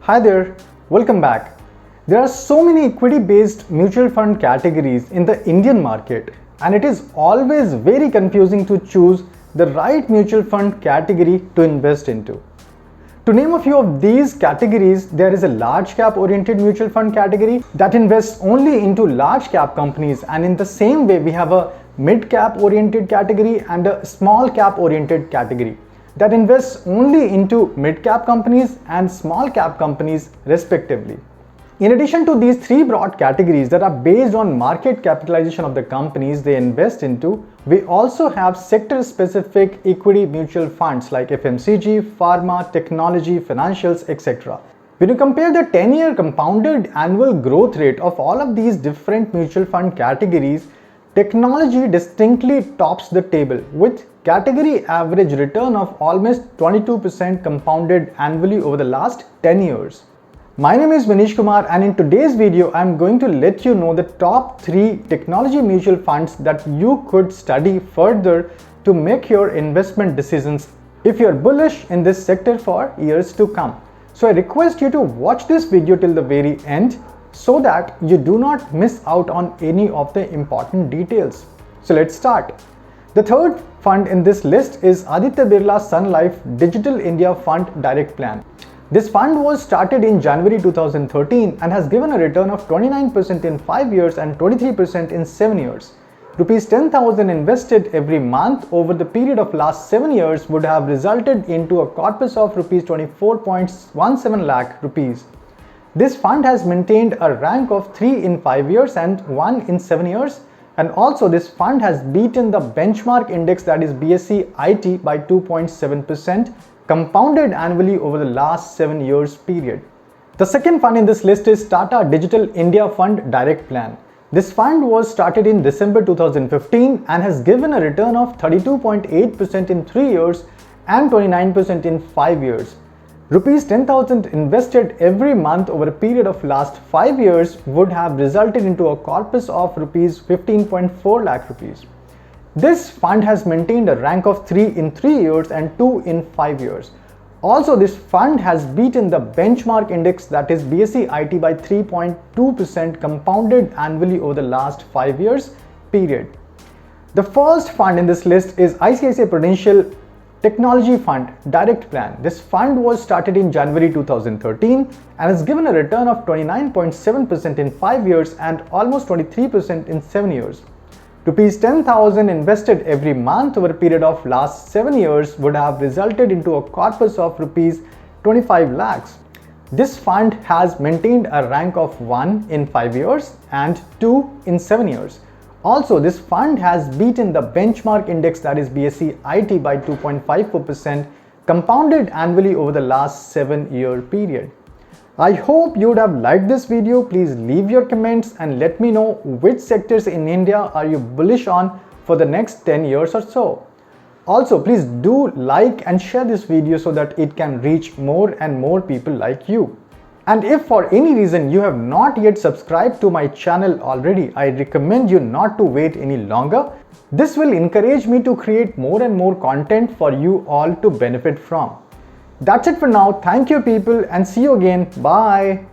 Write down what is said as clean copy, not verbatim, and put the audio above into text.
Hi there, welcome back. There are so many equity-based mutual fund categories in the Indian market, and it is always very confusing to choose the right mutual fund category to invest into. To name a few of these categories, there is a large cap oriented mutual fund category that invests only into large cap companies, and in the same way we have a mid cap oriented category and a small cap oriented category that invests only into mid cap companies and small cap companies respectively. In addition to these three broad categories that are based on market capitalization of the companies they invest into, we also have sector-specific equity mutual funds like FMCG, pharma, technology, financials, etc. When you compare the 10-year compounded annual growth rate of all of these different mutual fund categories, technology distinctly tops the table with category average return of almost 22% compounded annually over the last 10 years. My name is Manish Kumar, and in today's video I am going to let you know the top 3 technology mutual funds that you could study further to make your investment decisions if you are bullish in this sector for years to come. So I request you to watch this video till the very end so that you do not miss out on any of the important details. So let's start. The third fund in this list is Aditya Birla Sun Life Digital India Fund Direct Plan. This fund was started in January 2013 and has given a return of 29% in 5 years and 23% in 7 years. Rupees 10,000 invested every month over the period of last 7 years would have resulted into a corpus of rupees 24.17 lakh rupees. This fund has maintained a rank of 3 in 5 years and 1 in 7 years, and also this fund has beaten the benchmark index, that is BSE IT, by 2.7% compounded annually over the last 7 years period. The second fund in this list is Tata Digital India Fund Direct Plan. This fund was started in December 2015 and has given a return of 32.8% in 3 years and 29% in 5 years. Rupees 10,000 invested every month over a period of last 5 years would have resulted into a corpus of rupees 15.4 lakh rupees. This fund has maintained a rank of 3 in 3 years and 2 in 5 years. Also, this fund has beaten the benchmark index, that is BSE IT, by 3.2% compounded annually over the last 5 years period. The first fund in this list is ICICI Prudential Technology Fund Direct Plan. This fund was started in January 2013 and has given a return of 29.7% in 5 years and almost 23% in 7 years. Rupees 10,000 invested every month over a period of last 7 years would have resulted into a corpus of rupees 25 lakhs. This fund has maintained a rank of 1 in 5 years and 2 in 7 years. Also, this fund has beaten the benchmark index, that is BSE IT, by 2.54% compounded annually over the last 7-year period. I hope you would have liked this video. Please leave your comments and let me know which sectors in India are you bullish on for the next 10 years or so. Also, please do like and share this video so that it can reach more and more people like you. And if for any reason you have not yet subscribed to my channel already, I recommend you not to wait any longer. This will encourage me to create more and more content for you all to benefit from. That's it for now. Thank you people, and see you again. Bye.